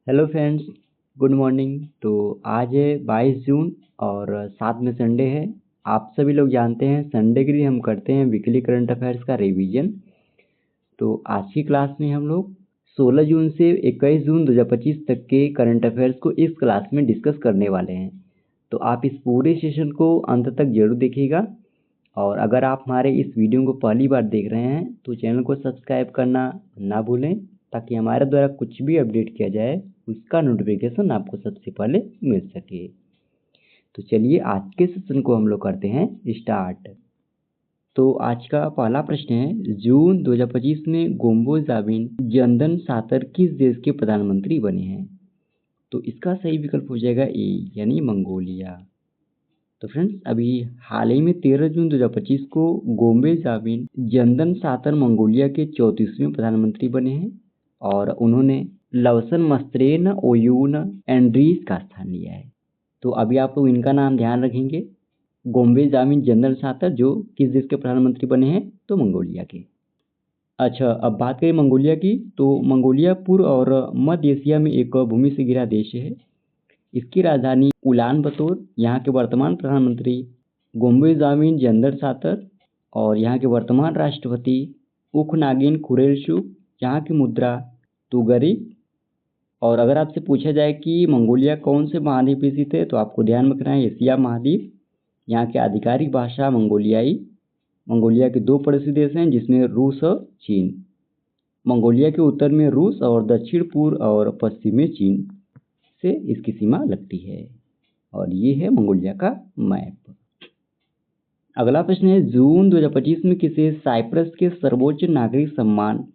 Hello friends, good morning. तो आज है 22 जून और साथ में संडे है। आप सभी लोग जानते हैं संडे के दिन हम करते हैं वीकली करंट अफेयर्स का रिवीजन। तो आज की क्लास में हम लोग 16 जून से 21 जून 2025 तक के करंट अफेयर्स को इस क्लास में डिस्कस करने वाले हैं। तो आप इस पूरे सेशन को अंत तक जरूर देखिएगा। और अगर आप हमारे इस वीडियो को पहली बार देख रहे हैं तो चैनल को सब्सक्राइब करना ना भूलें, ताकि हमारे द्वारा कुछ भी अपडेट किया जाए उसका नोटिफिकेशन आपको सबसे पहले मिल सके। तो चलिए आज के सेशन को हम लोग करते हैं स्टार्ट। तो आज का पहला प्रश्न है, जून 2025 में गोम्बो जाबिन जनधन सातर किस देश के प्रधानमंत्री बने हैं? तो इसका सही विकल्प हो जाएगा ए यानी मंगोलिया। तो फ्रेंड्स, अभी हाल ही में 13 जून 2025 को गोम्बे जाबिन जनधन सातर मंगोलिया के 34वें प्रधानमंत्री बने हैं और उन्होंने लवसन मस्त्रेन ओयून एंड्रीज का स्थान लिया है। तो अभी आप लोग इनका नाम ध्यान रखेंगे। गोम्बे जाबिन जनधन सातर जो किस देश के प्रधानमंत्री बने हैं? तो मंगोलिया के। अच्छा, अब बात करें मंगोलिया की, तो मंगोलिया पूर्व और मध्य एशिया में एक भूमि से घिरा देश है। इसकी राजधानी उलान बतौर, यहाँ के वर्तमान प्रधानमंत्री गोम्बे जाबिन जनधन सातर और यहाँ के वर्तमान राष्ट्रपति उखनागिन खुरेलसुख, यहाँ की मुद्रा तुगरी। और अगर आपसे पूछा जाए कि मंगोलिया कौन से महाद्वीप पे स्थित है, तो आपको ध्यान रखना है एशिया महाद्वीप। यहाँ की आधिकारिक भाषा मंगोलियाई। मंगोलिया के दो पड़ोसी देश हैं जिसमें रूस और चीन। मंगोलिया के उत्तर में रूस और दक्षिण पूर्व और पश्चिम में चीन से इसकी सीमा लगती है। और ये है मंगोलिया का मैप। अगला प्रश्न है, जून 2025 में किसे साइप्रस के सर्वोच्च नागरिक सम्मान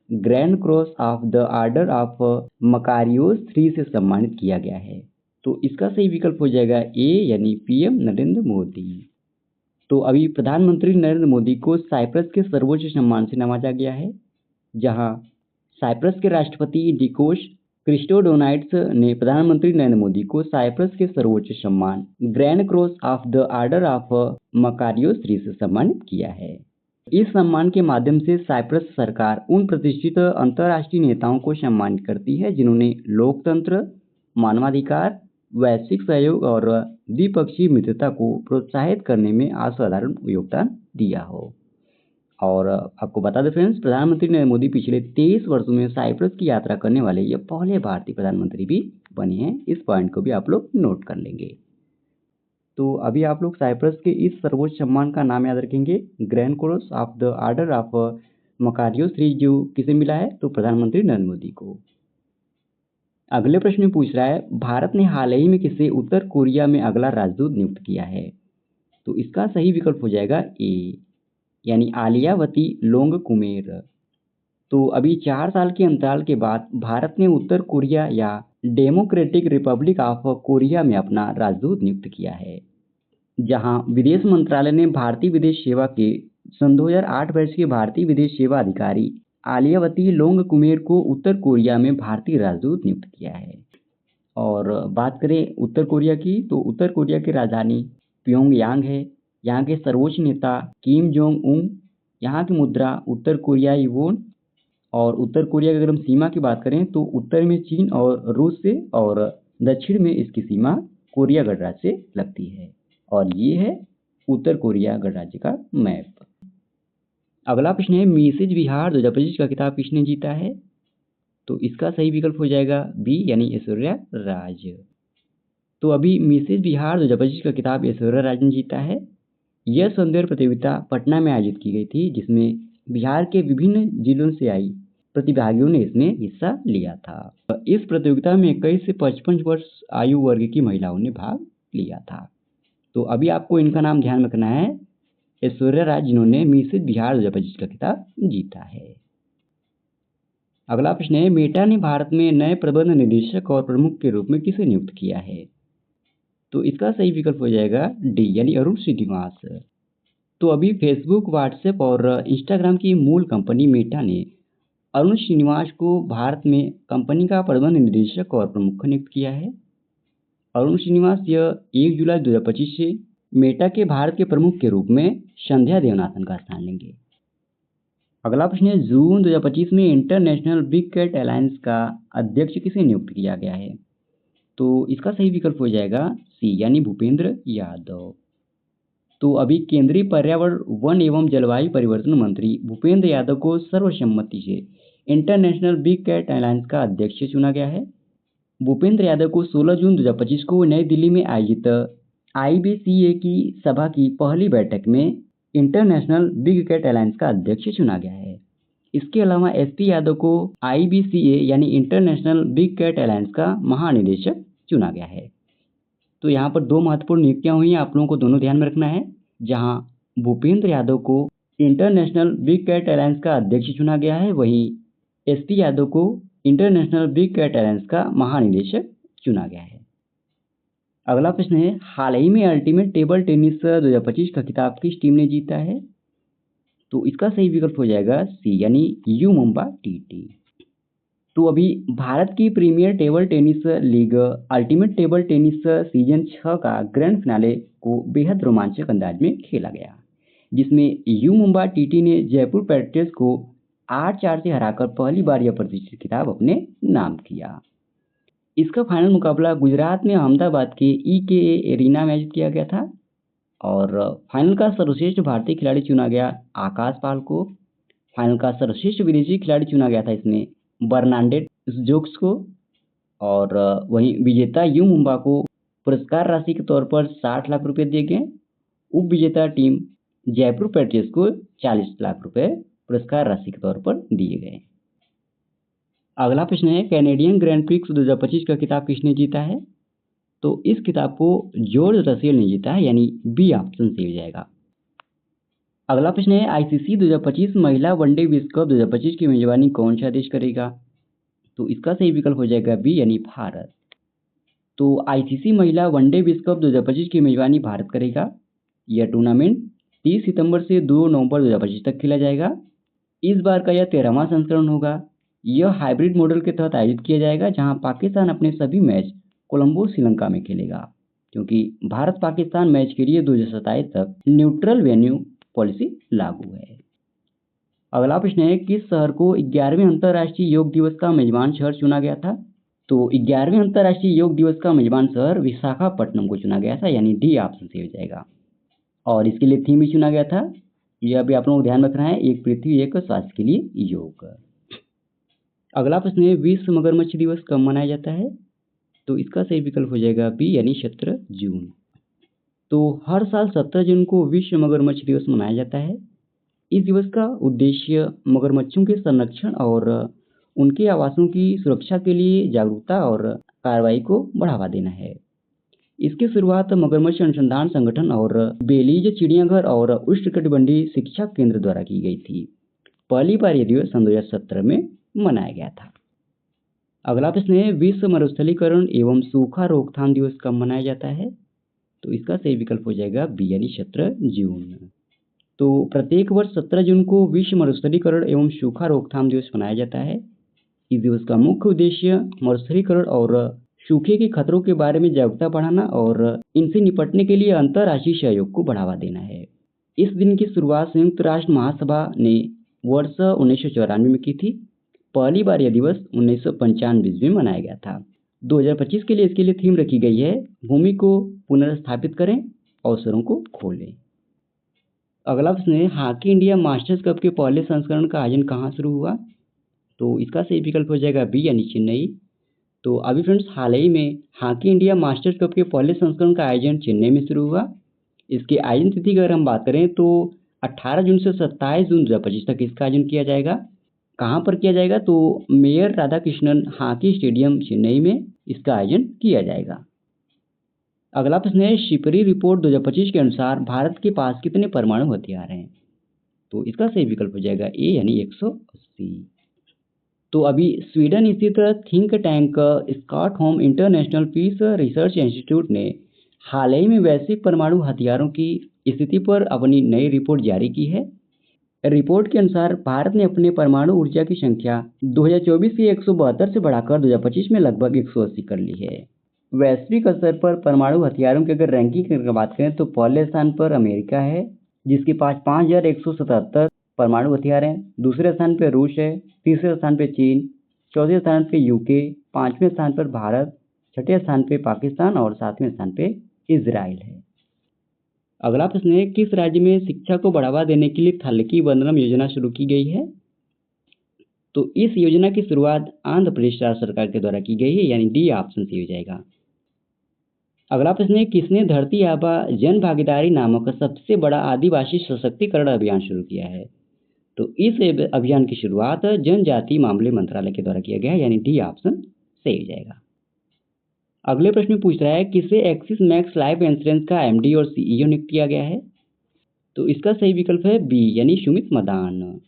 grand cross of the order of Makarios 3 से सम्मानित किया गया है? तो इसका सही विकल्प हो जाएगा ए यानी पीएम नरेंद्र मोदी। तो अभी प्रधानमंत्री नरेंद्र मोदी को साइप्रस के सर्वोच्च सम्मान से नवाजा गया है, जहां साइप्रस के राष्ट्रपति डिकोस क्रिस्टोडोनाइट्स ने प्रधानमंत्री नरेंद्र मोदी को साइप्रस के सर्वोच्च सम्मान grand cross of the order of Makarios 3 से सम्मानित किया है। इस सम्मान के माध्यम से साइप्रस सरकार उन प्रतिष्ठित अंतर्राष्ट्रीय नेताओं को सम्मानित करती है जिन्होंने लोकतंत्र, मानवाधिकार, वैश्विक सहयोग और द्विपक्षीय मित्रता को प्रोत्साहित करने में असाधारण योगदान दिया हो। और आपको बता दें फ्रेंड्स, प्रधानमंत्री नरेंद्र मोदी पिछले 23 वर्षों में साइप्रस की यात्रा करने वाले ये पहले भारतीय प्रधानमंत्री भी बने हैं। इस पॉइंट को भी आप लोग नोट कर लेंगे। तो अभी आप लोग साइप्रस के इस सर्वोच्च सम्मान का नाम याद रखेंगे, grand cross of the order of Makarios 3, जो किसे मिला है? तो प्रधानमंत्री नरेंद्र मोदी को। अगले प्रश्न में पूछ रहा है, भारत ने हाल ही में किसे उत्तर कोरिया में अगला राजदूत नियुक्त किया है? तो इसका सही विकल्प हो जाएगा ए यानी आलियावती लोंगकुमेर। तो अभी 4 साल के अंतराल के बाद भारत ने उत्तर कोरिया या डेमोक्रेटिक रिपब्लिक ऑफ कोरिया में अपना राजदूत नियुक्त किया है, जहां विदेश मंत्रालय ने भारतीय विदेश सेवा के सन 2008 वर्ष के भारतीय विदेश सेवा अधिकारी आलियावती लोंगकुमेर को उत्तर कोरिया में भारतीय राजदूत नियुक्त किया है। और बात करें उत्तर कोरिया की, तो उत्तर कोरिया की राजधानी प्योंगयांग है। यहाँ के सर्वोच्च नेता किम जोंग उन, यहाँ की मुद्रा उत्तर कोरियाई वोन। और उत्तर कोरिया की अगर हम सीमा की बात करें तो उत्तर में चीन और रूस से और दक्षिण में इसकी सीमा कोरिया गणराज्य से लगती है। और ये है उत्तर कोरिया गणराज्य का मैप। अगला प्रश्न है, मिसेज बिहार 2025 का खिताब किसने जीता है? तो इसका सही विकल्प हो जाएगा बी यानी ऐश्वर्या राज। तो अभी मिसेज बिहार 2025 का खिताब ऐश्वर्या राज ने जीता है। यह सौंदर्य प्रतियोगिता पटना में आयोजित की गई थी, जिसमें बिहार के विभिन्न जिलों से आई प्रतिभागियों ने इसमें हिस्सा लिया था। इस प्रतियोगिता में 21 से 55 वर्ष आयु वर्ग की महिलाओं ने भाग लिया था। तो अभी आपको इनका नाम ध्यान रखना है, ऐश्वर्या राज जिन्होंने मिसेज बिहार 2025 का खिताब जीता है। अगला प्रश्न है, मेटा ने भारत में नए प्रबंध निदेशक और प्रमुख के रूप में किसे नियुक्त किया है? तो इसका सही विकल्प हो जाएगा डी यानी अरुण श्रीनिवास। तो अभी फेसबुक, व्हाट्सएप और इंस्टाग्राम की मूल कंपनी मेटा ने अरुण श्रीनिवास को भारत में कंपनी का प्रबंध निदेशक और प्रमुख नियुक्त किया है। अरुण श्रीनिवास यह 1 जुलाई 2025 से मेटा के भारत के प्रमुख के रूप में संध्या देवनाथन का स्थान लेंगे। अगला प्रश्न है, जून 2025 में इंटरनेशनल बिग कैट अलायंस का अध्यक्ष किसे नियुक्त किया गया है? तो इसका सही विकल्प हो जाएगा सी यानी भूपेंद्र यादव। तो अभी केंद्रीय पर्यावरण, वन एवं जलवायु परिवर्तन मंत्री भूपेंद्र यादव को सर्वसम्मति से इंटरनेशनल बिग कैट अलायंस का अध्यक्ष चुना गया है। भूपेंद्र यादव को 16 जून 2025 को नई दिल्ली में आयोजित IBCA की सभा की पहली बैठक में इंटरनेशनल बिग कैट अलायंस का अध्यक्ष चुना गया है। इसके अलावा SP यादव को IBCA यानी इंटरनेशनल बिग कैट अलायंस का महानिदेशक चुना गया है। तो यहाँ पर दो महत्वपूर्ण नियुक्तियां हुई हैं, आप लोगों को दोनों ध्यान में रखना है। जहाँ भूपेंद्र यादव को इंटरनेशनल बिग कैट अलायंस का अध्यक्ष चुना गया है, वहीं SP यादव को इंटरनेशनल बिग कैट अलायंस का महानिदेशक चुना गया है। अगला प्रश्न है, हाल ही में अल्टीमेट टेबल टेनिस 2025 का खिताब किस टीम ने जीता है? तो इसका सही विकल्प हो जाएगा सी यानी यू मुंबा TT। तो अभी भारत की premier table tennis league ultimate table tennis season 6 का ग्रैंड फिनाले को बेहद रोमांचक अंदाज में खेला गया, जिसमें यू मुंबा TT ने जयपुर पैट्रियट्स को 8-4 से हराकर पहली बार यह प्रतिष्ठित खिताब अपने नाम किया। इसका फाइनल मुकाबला गुजरात में अहमदाबाद के EKA एरिना में आयोजित किया गया था और फाइनल का सर्वश्रेष्ठ भारतीय खिलाड़ी चुना गया आकाश पाल को। फाइनल का सर्वश्रेष्ठ विदेशी खिलाड़ी चुना गया था इसमें बर्नांडेट जोक्स को, और वहीं विजेता यू मुंबा को पुरस्कार राशि के तौर पर 60 लाख रुपए दिए गए। उप विजेता टीम जयपुर पैट्रियट्स को 40 लाख रुपए पुरस्कार राशि के तौर पर दिए गए। अगला प्रश्न है, कैनेडियन ग्रैंड प्रिक्स 2025 का खिताब किसने जीता है? तो इस खिताब को जॉर्ज रसेल ने जीता है, यानी बी ऑप्शन सही हो जाएगा। अगला प्रश्न है, ICC 2025 महिला वनडे विश्व कप 2025 की मेजबानी कौन सा देश करेगा? तो इसका सही विकल्प हो जाएगा बी यानी भारत। तो ICC महिला वनडे विश्व कप 2025 की मेजबानी भारत करेगा। यह टूर्नामेंट 30 सितंबर से 2 नवंबर 2025 तक खेला जाएगा। इस बार का यह 13वां संस्करण होगा। यह हाइब्रिड मॉडल के तहत आयोजित किया जाएगा, जहां पाकिस्तान अपने सभी मैच कोलंबो श्रीलंका में खेलेगा, क्योंकि भारत पाकिस्तान मैच के लिए 2027 तक न्यूट्रल वेन्यू पॉलिसी लागू है। अगला प्रश्न है, किस शहर को 11वें अंतर्राष्ट्रीय योग दिवस का मेजबान शहर चुना गया था? तो 11वें अंतर्राष्ट्रीय योग दिवस का मेजबान शहर विशाखापट्टनम को चुना गया था, यानी डी ऑप्शन सही हो जाएगा। और इसके लिए थीम भी चुना गया था, यह भी आप लोगों को ध्यान रखना है, एक पृथ्वी एक स्वास्थ्य के लिए योग। अगला प्रश्न है, विश्व मगरमच्छ दिवस कब मनाया जाता है? तो इसका सही विकल्प हो जाएगा बी यानी 17 जून। तो हर साल 17 जून को विश्व मगरमच्छ दिवस मनाया जाता है। इस दिवस का उद्देश्य मगरमच्छों के संरक्षण और उनके आवासों की सुरक्षा के लिए जागरूकता और कार्रवाई को बढ़ावा देना है। इसकी शुरुआत मगरमच्छ अनुसंधान संगठन और बेलीज चिड़ियाघर और उष्णकटिबंधीय शिक्षा केंद्र द्वारा की गई थी। पहली बार यह दिवस सन 2017 में मनाया गया था। अगला प्रश्न है, विश्व मरुस्थलीकरण एवं सूखा रोकथाम दिवस कब मनाया जाता है? तो इसका सही विकल्प हो जाएगा बी यानी 17 जून। तो प्रत्येक वर्ष 17 जून को विश्व मरुस्थलीकरण एवं सूखा रोकथाम दिवस मनाया जाता है। इस दिवस का मुख्य उद्देश्य मरुस्थलीकरण और सूखे के खतरों के बारे में जागरूकता बढ़ाना और इनसे निपटने के लिए अंतर्राष्ट्रीय सहयोग को बढ़ावा देना है। इस दिन की शुरुआत संयुक्त राष्ट्र महासभा ने वर्ष 1994 में की थी। पहली बार यह दिवस 1995 में मनाया गया था। 2025 के लिए इसके लिए थीम रखी गई है, भूमि को पुनर्स्थापित करें, अवसरों को खोलें। अगला प्रश्न है, हॉकी इंडिया मास्टर्स कप के पहले संस्करण का आयोजन कहाँ शुरू हुआ? तो इसका सही विकल्प हो जाएगा बी यानी चेन्नई। तो अभी फ्रेंड्स, हाल ही में हॉकी इंडिया मास्टर्स कप के पहले संस्करण का आयोजन चेन्नई में शुरू हुआ। इसकी आयोजन तिथि की अगर हम बात करें तो 18 जून से 27 जून 2025 तक इसका आयोजन किया जाएगा। कहाँ पर किया जाएगा? तो mayor Radhakrishnan hockey stadium Chennai में इसका आयोजन किया जाएगा। अगला प्रश्न है, शिपरी रिपोर्ट 2025 के अनुसार भारत के पास कितने परमाणु हथियार हैं? तो इसका सही विकल्प हो जाएगा ए यानी 180। तो अभी स्वीडन स्थित think tank Stockholm International Peace Research Institute ने हाल ही में वैश्विक परमाणु हथियारों की स्थिति पर अपनी नई रिपोर्ट जारी की है। रिपोर्ट के अनुसार भारत ने अपने परमाणु ऊर्जा की संख्या 2024 के 172 से बढ़ाकर 2025 में लगभग 180 कर ली है। वैश्विक स्तर पर परमाणु हथियारों की अगर रैंकिंग की बात करें तो पहले स्थान पर अमेरिका है, जिसके पास 5177 परमाणु हथियार हैं। दूसरे स्थान पर रूस है, तीसरे स्थान पर चीन, चौथे स्थान पर यूके, पांचवें स्थान पर भारत, छठे स्थान पर पाकिस्तान और सातवें स्थान पर इजराइल है। अगला प्रश्न है, किस राज्य में शिक्षा को बढ़ावा देने के लिए थालकी वंदनम योजना शुरू की गई है? तो इस योजना की शुरुआत आंध्र प्रदेश राज्य सरकार के द्वारा की गई है, यानी डी ऑप्शन सही हो जाएगा। अगला प्रश्न है, किसने धरती आबा जन भागीदारी नामक सबसे बड़ा आदिवासी सशक्तिकरण अभियान शुरू किया है? तो इस अभियान की शुरुआत जनजातीय मामले मंत्रालय के द्वारा किया गया है, यानी डी ऑप्शन सही हो जाएगा। अगले प्रश्न में पूछ रहा है, किसे एक्सिस मैक्स लाइफ इंश्योरेंस का एमडी और सीईओ नियुक्त किया गया है? तो इसका सही विकल्प है बी, यानी सुमित मदान।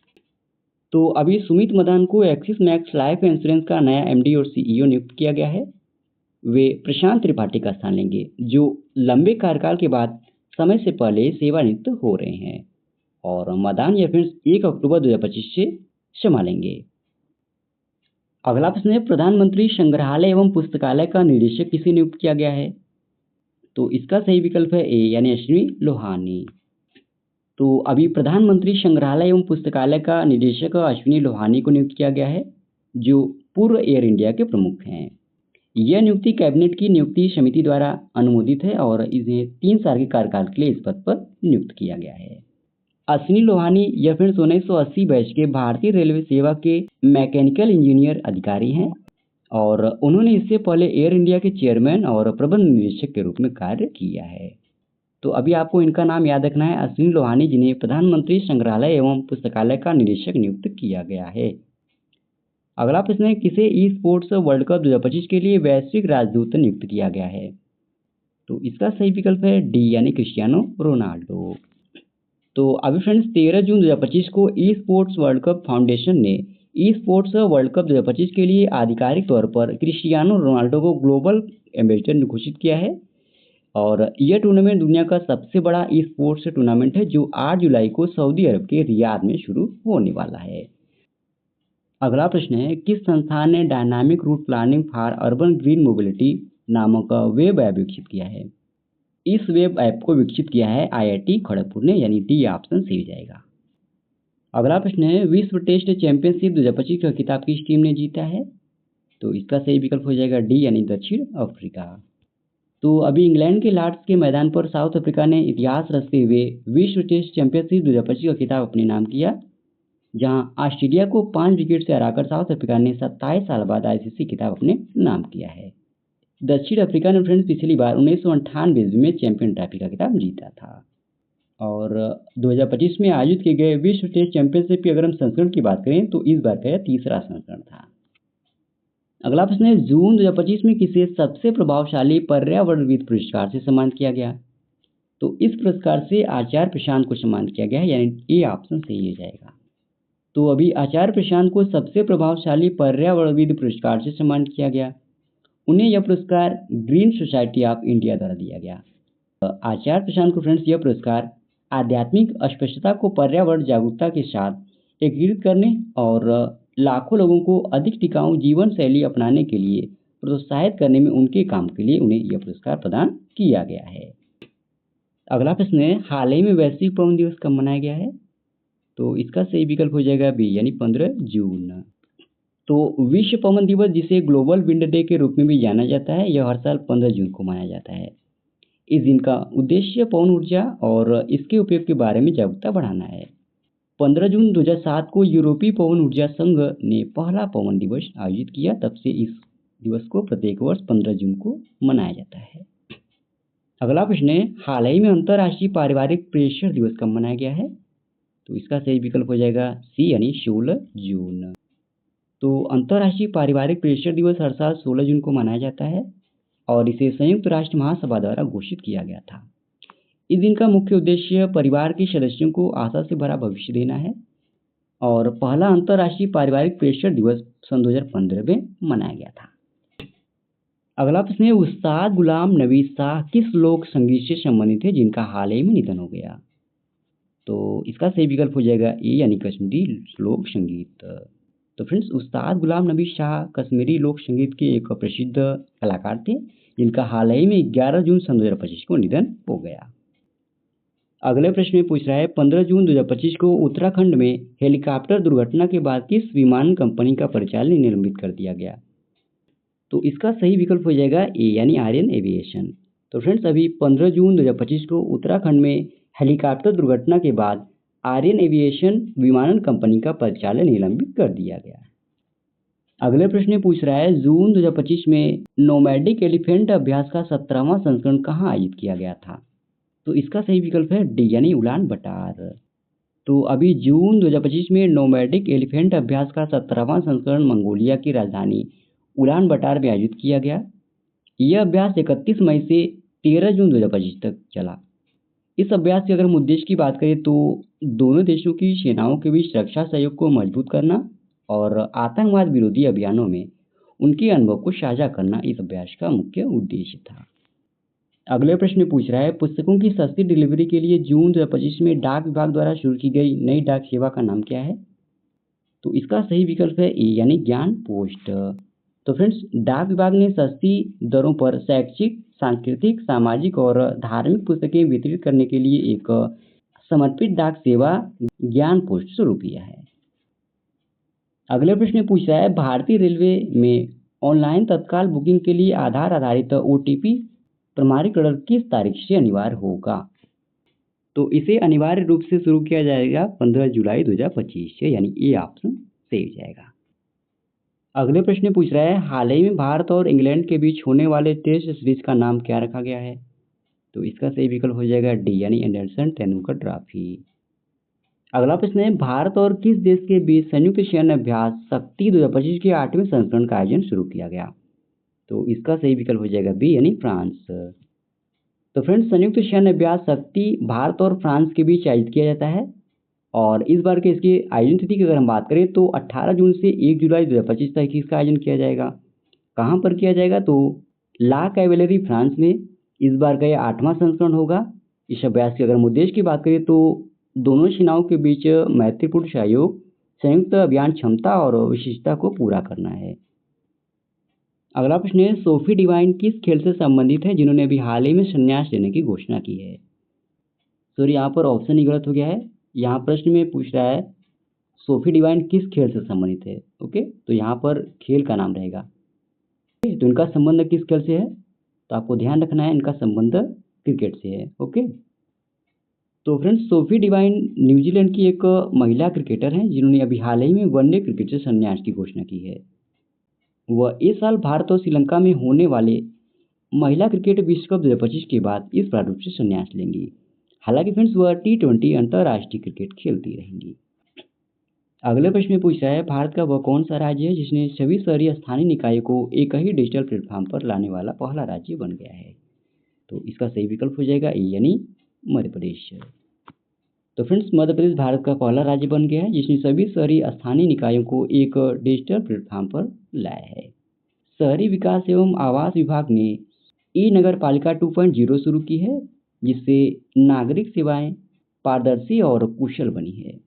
तो अभी सुमित मदान को एक्सिस मैक्स लाइफ इंश्योरेंस का नया एमडी और सीईओ नियुक्त किया गया है। वे प्रशांत त्रिपाठी का स्थान लेंगे, जो लंबे कार्यकाल के बाद समय से पहले सेवानिवृत्त हो रहे हैं, और मदान या फिर 1 अक्टूबर 2025 से संभालेंगे। अगला प्रश्न है, प्रधानमंत्री संग्रहालय एवं पुस्तकालय का निदेशक किसे नियुक्त किया गया है? तो इसका सही विकल्प है ए, यानी अश्विनी लोहानी। तो अभी प्रधानमंत्री संग्रहालय एवं पुस्तकालय का निदेशक अश्विनी लोहानी को नियुक्त किया गया है, जो पूर्व एयर इंडिया के प्रमुख हैं। यह नियुक्ति कैबिनेट की नियुक्ति समिति द्वारा अनुमोदित है और इन्हें 3 साल के कार्यकाल के लिए इस पद पर नियुक्त किया गया है। अश्विनी लोहानी यह फिर 1980 बैच के भारतीय रेलवे सेवा के मैकेनिकल इंजीनियर अधिकारी हैं, और उन्होंने इससे पहले एयर इंडिया के चेयरमैन और प्रबंध निदेशक के रूप में कार्य किया है। तो अभी आपको इनका नाम याद रखना है, अश्विनी लोहानी, जिन्हें प्रधानमंत्री संग्रहालय एवं पुस्तकालय का निदेशक नियुक्त किया गया है। अगला प्रश्न है, किसे ई स्पोर्ट्स वर्ल्ड कप 2025 के लिए वैश्विक राजदूत नियुक्त किया गया है? तो इसका सही विकल्प है डी, यानी क्रिस्टियानो रोनाल्डो। तो अभी फ्रेंड्स 13 जून 2025 को e sports world cup foundation ने ई स्पोर्ट्स वर्ल्ड कप 2025 के लिए आधिकारिक तौर पर क्रिस्टियानो रोनाल्डो को ग्लोबल एम्बेसडर घोषित किया है, और यह टूर्नामेंट दुनिया का सबसे बड़ा ई स्पोर्ट्स टूर्नामेंट है, जो 8 जुलाई को सऊदी अरब के रियाद में शुरू होने वाला है। अगला प्रश्न है, किस संस्थान ने dynamic route planning for urban green mobility नामक वेब ऐप विकसित किया है? इस वेब ऐप को विकसित किया है आईआईटी खड़गपुर ने, यानी डी ऑप्शन सही हो जाएगा। अगला प्रश्न है, विश्व टेस्ट चैंपियनशिप 2025 का खिताब किस टीम ने जीता है? तो इसका सही विकल्प हो जाएगा डी, यानी दक्षिण अफ्रीका। तो अभी इंग्लैंड के लॉर्ड्स के मैदान पर साउथ अफ्रीका ने इतिहास रचते हुए विश्व टेस्ट चैंपियनशिप 2025 का खिताब अपने नाम किया, जहां ऑस्ट्रेलिया को 5 विकेट से हराकर साउथ अफ्रीका ने 27 साल बाद आईसीसी खिताब अपने नाम किया है। दक्षिण अफ्रीका ने फ्रेंड्स पिछली बार 1998 में चैंपियन ट्रॉफी का खिताब जीता था, और 2025 में आयोजित किए गए विश्व टेस्ट चैंपियनशिप की अगर हम संस्करण की बात करें तो इस बार का यह तीसरा संस्करण था। अगला प्रश्न है, जून 2025 में किसे सबसे प्रभावशाली पर्यावरणविद पुरस्कार से सम्मानित किया गया? तो इस पुरस्कार से आचार्य प्रशांत को सम्मानित किया गया है, यानी ए ऑप्शन सही हो जाएगा। तो अभी आचार्य प्रशांत को सबसे प्रभावशाली पर्यावरणविद पुरस्कार से सम्मानित किया गया। उन्हें यह पुरस्कार ग्रीन सोसाइटी ऑफ इंडिया द्वारा दिया गया। आचार्य प्रशांत को फ्रेंड्स यह पुरस्कार आध्यात्मिक अस्पष्टता को पर्यावरण जागरूकता के साथ एकीकृत करने और लाखों लोगों को अधिक टिकाऊ जीवन शैली अपनाने के लिए प्रोत्साहित करने में उनके काम के लिए उन्हें यह पुरस्कार प्रदान किया गया है। अगला प्रश्न है, हाल ही में वैश्विक पवन दिवस कब मनाया गया है? तो इसका सही विकल्प हो जाएगा बी, यानी 15 जून। तो विश्व पवन दिवस, जिसे ग्लोबल विंड डे के रूप में भी जाना जाता है, यह हर साल 15 जून को मनाया जाता है। इस दिन का उद्देश्य पवन ऊर्जा और इसके उपयोग के बारे में जागरूकता बढ़ाना है। 15 जून 2007 को यूरोपीय पवन ऊर्जा संघ ने पहला पवन दिवस आयोजित किया, तब से इस दिवस को प्रत्येक वर्ष 15 जून को मनाया जाता है। अगला प्रश्न है, हाल ही में अंतर्राष्ट्रीय पारिवारिक प्रेषण दिवस कब मनाया गया है? तो इसका सही विकल्प हो जाएगा सी, यानी 16 जून। तो अंतर्राष्ट्रीय पारिवारिक प्रेषण दिवस हर साल 16 जून को मनाया जाता है, और इसे संयुक्त राष्ट्र महासभा द्वारा घोषित किया गया था। इस दिन का मुख्य उद्देश्य परिवार के सदस्यों को आशा से भरा भविष्य देना है, और पहला अंतर्राष्ट्रीय पारिवारिक प्रेषण दिवस सन 2015 में मनाया गया था। अगला प्रश्न है, उस्ताद गुलाम नबी शाह किस लोक संगीत से संबंधित है जिनका हाल ही में निधन हो गया? तो इसका सही विकल्प हो जाएगा ए, यानी कश्मीरी लोक संगीत। तो फ्रेंड्स, उस्ताद गुलाम नबी शाह कश्मीरी लोक संगीत के एक प्रसिद्ध कलाकार थे, जिनका हाल ही में 11 जून सन 2025 को निधन हो गया। अगले प्रश्न में पूछ रहा है 15 जून 2025 को उत्तराखंड में हेलीकॉप्टर दुर्घटना के बाद किस विमान कंपनी का परिचालन निलंबित कर दिया गया? तो इसका सही विकल्प हो जाएगा ए यानी आर्यन एविएशन। तो फ्रेंड्स अभी 15 जून 2025 को उत्तराखंड में हेलीकॉप्टर दुर्घटना के बाद आर्यन एविएशन विमानन कंपनी का परिचालन निलंबित कर दिया गया। अगले प्रश्न में पूछ रहा है जून 2025 में नोमैडिक एलिफेंट अभ्यास का 17वां संस्करण कहाँ आयोजित किया गया था? तो इसका सही विकल्प है डी यानी उलान बटार। तो अभी जून 2025 में नोमैडिक एलिफेंट अभ्यास का 17वां संस्करण मंगोलिया की राजधानी उलान बटार में आयोजित किया गया। यह अभ्यास 31 मई से 13 जून 2025 तक चला। इस अभ्यास के अगर हम उद्देश्य की बात करें तो दोनों देशों की सेनाओं के बीच रक्षा सहयोग को मजबूत करना और आतंकवाद विरोधी अभियानों में उनके अनुभव को साझा करना इस अभ्यास का मुख्य उद्देश्य था। अगले प्रश्न में पूछ रहा है पुस्तकों की सस्ती डिलीवरी के लिए जून 2025 में डाक विभाग द्वारा शुरू की गई नई डाक सेवा का नाम क्या है? तो इसका सही विकल्प है ए यानी ज्ञान पोस्ट। तो फ्रेंड्स डाक विभाग ने सस्ती दरों पर शैक्षिक, सांस्कृतिक, सामाजिक और धार्मिक पुस्तकें वितरित करने के लिए एक समर्पित डाक सेवा ज्ञान पोस्ट शुरू किया है। अगले प्रश्न में पूछ रहा है भारतीय रेलवे में ऑनलाइन तत्काल बुकिंग के लिए आधार आधारित OTP प्रमाणीकरण किस तारीख से अनिवार्य होगा? तो इसे अनिवार्य रूप से शुरू किया जाएगा 15 जुलाई 2025 से यानी ए ऑप्शन सही हो जाएगा। अगले प्रश्न में पूछ रहा है हाल ही में भारत और इंग्लैंड के बीच होने वाले टेस्ट सीरीज का नाम क्या रखा गया है? तो इसका सही विकल्प हो जाएगा डी यानी एंडरसन तेंदुलकर ट्रॉफी। अगला प्रश्न है भारत और किस देश के बीच संयुक्त सैन्य अभ्यास शक्ति 2025 के 8वें संस्करण का आयोजन शुरू किया गया? तो इसका सही विकल्प हो जाएगा बी यानी फ्रांस। तो फ्रेंड्स संयुक्त सैन्य अभ्यास शक्ति भारत और फ्रांस के बीच आयोजित किया जाता है और इस बार के इसकी आयोजन तिथि की अगर हम बात करें तो 18 जून से 1 जुलाई 2025 तक इसका आयोजन किया जाएगा। कहाँ पर किया जाएगा? तो ला कैवेलरी फ्रांस में इस बार का यह 8वां संस्करण होगा। इस अभ्यास के अगर हम उद्देश्य की बात करें तो दोनों सेनाओं के बीच मैत्रीपूर्ण सहयोग, संयुक्त अभियान क्षमता और विशिष्टता को पूरा करना है। अगला प्रश्न है सोफी डिवाइन किस खेल से संबंधित है जिन्होंने अभी हाल ही में संन्यास लेने की घोषणा की है? सॉरी यहाँ पर ऑप्शन ही गलत हो गया है। यहाँ प्रश्न में पूछ रहा है सोफी डिवाइन किस खेल से संबंधित है। ओके, तो यहाँ पर खेल का नाम रहेगा। तो इनका संबंध किस खेल से है? तो आपको ध्यान रखना है इनका संबंध क्रिकेट से है। ओके, तो फ्रेंड्स सोफी डिवाइन न्यूजीलैंड की एक महिला क्रिकेटर हैं जिन्होंने अभी हाल ही में वनडे क्रिकेट से संन्यास की घोषणा की है। वह इस साल भारत और श्रीलंका में होने वाले महिला क्रिकेट विश्व कप 2025 के बाद इस प्रारूप से संन्यास लेंगी। हालांकि फ्रेंड्स वह T20 अंतर्राष्ट्रीय क्रिकेट खेलती रहेंगी। अगले प्रश्न में पूछ रहा है भारत का वह कौन सा राज्य है जिसने सभी शहरी स्थानीय निकायों को एक ही डिजिटल प्लेटफॉर्म पर लाने वाला पहला राज्य बन गया है? तो इसका सही विकल्प हो जाएगा ए यानी मध्य प्रदेश। तो फ्रेंड्स मध्य प्रदेश भारत का पहला राज्य बन गया है जिसने सभी शहरी स्थानीय निकायों को एक डिजिटल प्लेटफॉर्म पर लाया है। शहरी विकास एवं आवास विभाग ने ई नगर पालिका 2.0 शुरू की है जिससे नागरिक सेवाएं पारदर्शी और कुशल बनी है।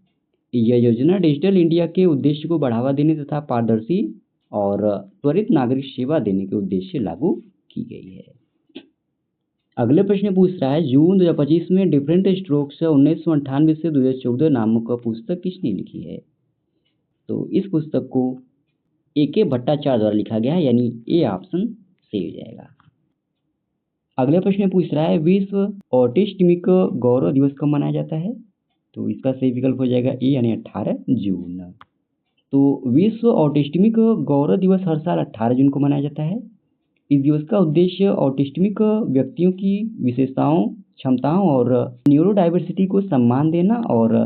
यह योजना डिजिटल इंडिया के उद्देश्य को बढ़ावा देने तथा पारदर्शी और त्वरित नागरिक सेवा देने के उद्देश्य से लागू की गई है। अगले प्रश्न पूछ रहा है जून 2025 में डिफरेंट स्ट्रोक्स 1998 से 2014 नामक पुस्तक किसने लिखी है? तो इस पुस्तक को AK भट्टाचार्य द्वारा लिखा गया है यानी ए ऑप्शन सही हो जाएगा। अगले प्रश्न पूछ रहा है विश्व ऑटिस्टिक गौरव दिवस कब मनाया जाता है? तो इसका सही विकल्प हो जाएगा ए यानी 18 जून। तो विश्व ऑटिस्टिक गौरव दिवस हर साल 18 जून को मनाया जाता है। इस दिवस का उद्देश्य ऑटिस्टिक व्यक्तियों की विशेषताओं, क्षमताओं और न्यूरोडाइवर्सिटी को सम्मान देना और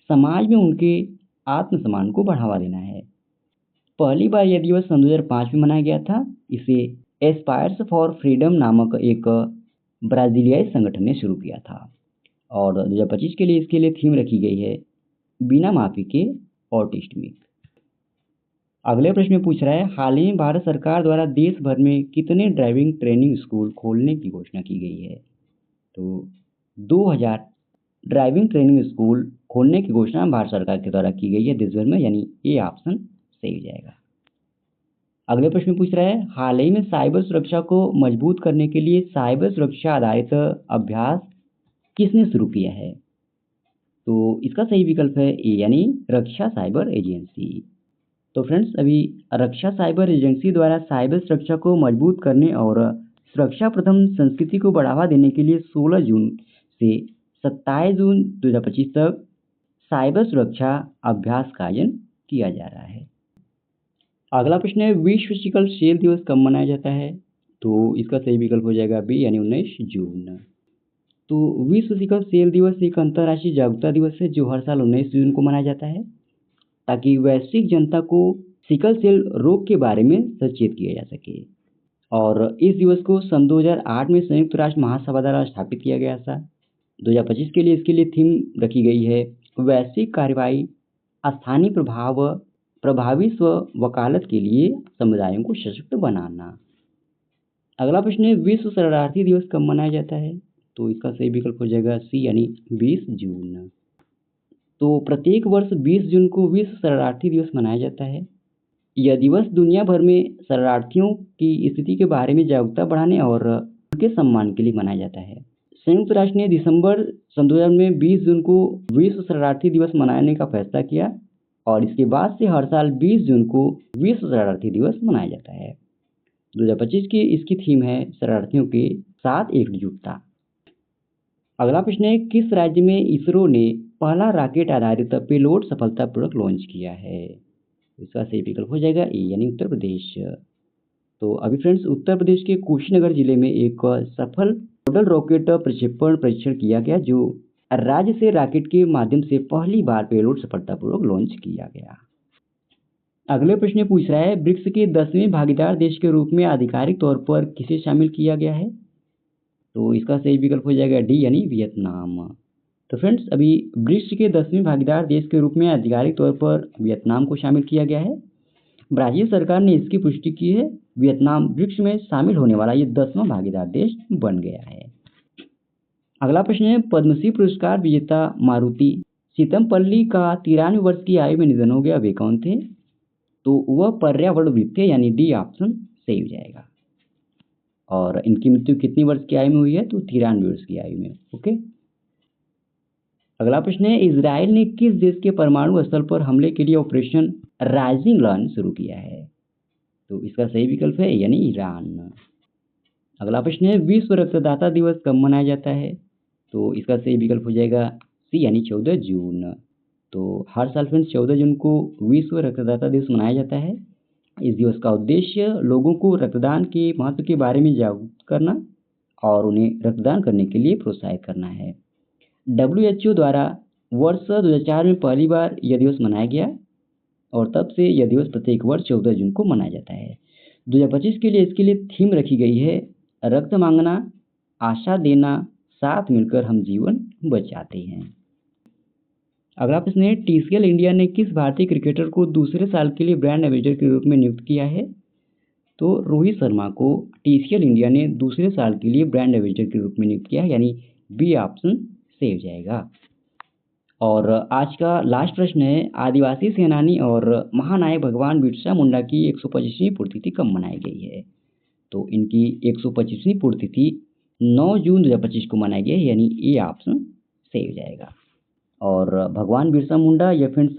समाज में उनके आत्मसम्मान को बढ़ावा देना है। पहली बार यह दिवस सन 2005 में मनाया गया था। इसे एस्पायर्स फॉर फ्रीडम नामक एक ब्राजीलियाई संगठन ने शुरू किया था और 2025 के लिए इसके लिए थीम रखी गई है बिना माफी के ऑटिस्टिक। अगले प्रश्न में पूछ रहा है हाल ही में भारत सरकार द्वारा देश भर में कितने ड्राइविंग ट्रेनिंग स्कूल खोलने की घोषणा की गई है? तो 2000 ड्राइविंग ट्रेनिंग स्कूल खोलने की घोषणा भारत सरकार के द्वारा की गई है देश भर में यानी ए ऑप्शन सही हो जाएगा। अगले प्रश्न में पूछ रहा है हाल ही में साइबर सुरक्षा को मजबूत करने के लिए साइबर सुरक्षा आधारित अभ्यास किसने शुरू किया है? तो इसका सही विकल्प है ए यानी रक्षा साइबर एजेंसी। तो फ्रेंड्स अभी रक्षा साइबर एजेंसी द्वारा साइबर सुरक्षा को मजबूत करने और सुरक्षा प्रथम संस्कृति को बढ़ावा देने के लिए 16 जून से 27 जून 2025 तक साइबर सुरक्षा अभ्यास का आयोजन किया जा रहा है। अगला प्रश्न है, विश्व सिकल सेल दिवस कब मनाया जाता है? तो इसका सही विकल्प हो जाएगा बी यानी 19 जून। तो विश्व सिकल सेल दिवस एक अंतर्राष्ट्रीय जागरूकता दिवस है जो हर साल 19 जून को मनाया जाता है ताकि वैश्विक जनता को सिकल सेल रोग के बारे में सचेत किया जा सके। और इस दिवस को सन 2008 में संयुक्त राष्ट्र महासभा द्वारा स्थापित किया गया था। 2025 के लिए इसके लिए थीम रखी गई है वैश्विक कार्रवाई स्थानीय प्रभावी स्व वकालत के लिए समुदायों को सशक्त बनाना। अगला प्रश्न है, विश्व शरणार्थी दिवस कब मनाया जाता है? तो इसका सही विकल्प हो जाएगा सी यानी 20 जून। तो प्रत्येक वर्ष 20 जून को विश्व शरणार्थी दिवस मनाया जाता है। यह दिवस दुनिया भर में शरणार्थियों की स्थिति के बारे में जागरूकता बढ़ाने और उनके सम्मान के लिए मनाया जाता है। संयुक्त राष्ट्र ने दिसंबर सन 2000 में 20 जून को विश्व शरणार्थी दिवस मनाने का फैसला किया और इसके बाद से हर साल 20 जून को विश्व शरणार्थी दिवस मनाया जाता है। 2025 की इसकी थीम है शरणार्थियों के साथ एकजुटता। अगला प्रश्न है, किस राज्य में इसरो ने पहला रॉकेट आधारित पेलोड सफलतापूर्वक लॉन्च किया है? इसका सही विकल्प हो जाएगा ए यानी उत्तर प्रदेश। तो अभी फ्रेंड्स उत्तर प्रदेश के कुशीनगर जिले में एक सफल मॉडल रॉकेट प्रक्षेपण परीक्षण किया गया जो राज्य से रॉकेट के माध्यम से पहली बार पेलोड सफलतापूर्वक लॉन्च किया गया। अगले प्रश्न पूछ रहा है, ब्रिक्स के 10वें भागीदार देश के रूप में आधिकारिक तौर पर किसे शामिल किया गया है? तो इसका सही विकल्प हो जाएगा डी यानी वियतनाम। तो फ्रेंड्स अभी ब्रिक्स के 10वें भागीदार देश के रूप में आधिकारिक तौर पर वियतनाम को शामिल किया गया है। ब्राजील सरकार ने इसकी पुष्टि की है। वियतनाम ब्रिक्स में शामिल होने वाला ये 10वां भागीदार देश बन गया है। अगला प्रश्न है, पद्मश्री पुरस्कार विजेता मारुति सीतमपल्ली का 93 वर्ष की आयु में निधन हो गया, वे कौन थे? तो वह पर्यावरणविद थे यानी डी ऑप्शन सही हो जाएगा। और इनकी मृत्यु कितनी वर्ष की आयु में हुई है? तो 93 वर्ष की आयु में। ओके। अगला प्रश्न है, इजराइल ने किस देश के परमाणु स्थल पर हमले के लिए ऑपरेशन राइजिंग लन शुरू किया है? तो इसका सही विकल्प है यानी ईरान। अगला प्रश्न है, विश्व रक्तदाता दिवस कब मनाया जाता है? तो इसका सही विकल्प हो जाएगा सी यानी 14 जून। तो हर साल फ्रेंड्स 14 जून को विश्व रक्तदाता दिवस मनाया जाता है। इस दिवस का उद्देश्य लोगों को रक्तदान के महत्व के बारे में जागरूक करना और उन्हें रक्तदान करने के लिए प्रोत्साहित करना है। WHO द्वारा वर्ष 2004 में पहली बार यह दिवस मनाया गया और तब से यह दिवस प्रत्येक वर्ष 14 जून को मनाया जाता है। 2025 के लिए इसके लिए थीम रखी गई है रक्त मांगना, आशा देना, साथ मिलकर हम जीवन बचाते हैं। अगला प्रश्न है, TCL इंडिया ने किस भारतीय क्रिकेटर को दूसरे साल के लिए ब्रांड एम्बेसडर के रूप में नियुक्त किया है? तो रोहित शर्मा को TCL इंडिया ने दूसरे साल के लिए ब्रांड एम्बेसडर के रूप में नियुक्त किया है यानी बी ऑप्शन सही हो जाएगा। और आज का लास्ट प्रश्न है, आदिवासी सेनानी और महानायक भगवान बिरसा मुंडा की 125वीं पुण्यतिथि कब मनाई गई है? तो इनकी 125वीं पुण्यतिथि 9 जून 2025 को मनाई गई है यानी ए ऑप्शन सही हो जाएगा। और भगवान बिरसा मुंडा यह फ्रेंड्स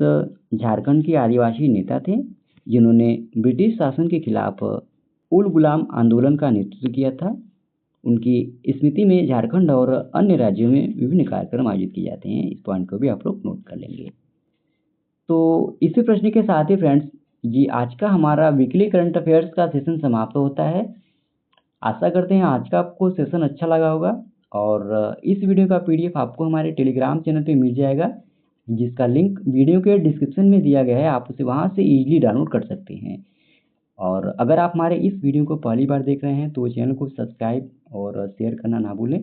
झारखंड के आदिवासी नेता थे जिन्होंने ब्रिटिश शासन के खिलाफ उल गुलाम आंदोलन का नेतृत्व किया था। उनकी स्मृति में झारखंड और अन्य राज्यों में विभिन्न कार्यक्रम आयोजित किए जाते हैं। इस पॉइंट को भी आप लोग नोट कर लेंगे। तो इसी प्रश्न के साथ ही फ्रेंड्स जी आज का हमारा वीकली करंट अफेयर्स का सेशन समाप्त होता है। आशा करते हैं आज का आपको सेशन अच्छा लगा होगा और इस वीडियो का PDF आपको हमारे टेलीग्राम चैनल पे मिल जाएगा जिसका लिंक वीडियो के डिस्क्रिप्शन में दिया गया है। आप उसे वहाँ से ईजिली डाउनलोड कर सकते हैं। और अगर आप हमारे इस वीडियो को पहली बार देख रहे हैं तो चैनल को सब्सक्राइब और शेयर करना ना भूलें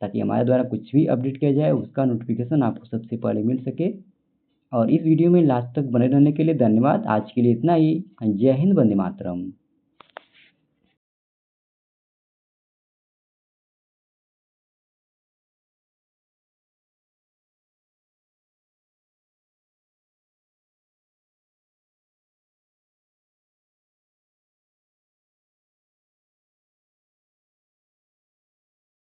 ताकि हमारे द्वारा कुछ भी अपडेट किया जाए उसका नोटिफिकेशन आपको सबसे पहले मिल सके। और इस वीडियो में लास्ट तक बने रहने के लिए धन्यवाद। आज के लिए इतना ही। जय हिंद, वंदे मातरम।